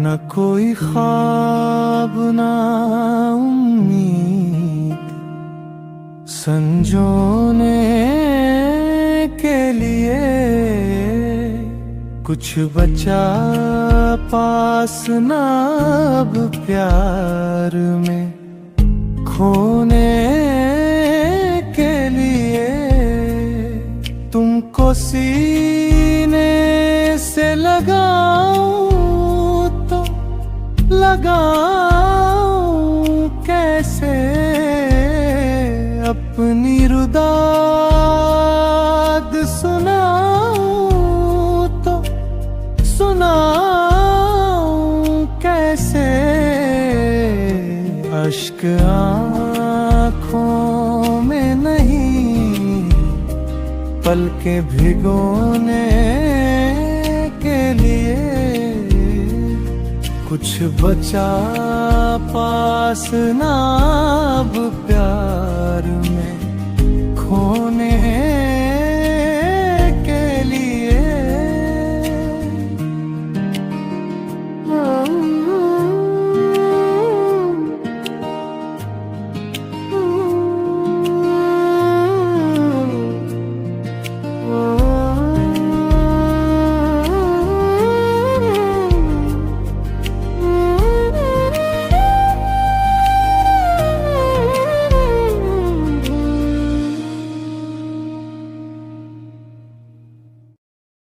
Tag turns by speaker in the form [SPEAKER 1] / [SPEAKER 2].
[SPEAKER 1] न कोई ख्वाब ना उम्मीद संजोने के लिए, कुछ बचा पास ना अब प्यार में खोने के लिए। तुमको सीने से लगाऊं तो लगाऊं कैसे, अपनी रुदाद सुनाऊं तो सुनाऊं कैसे। अश्क आँखों में नहीं, पलकें भिगोने के लिए, कुछ बचा पास ना अब प्यार में खोने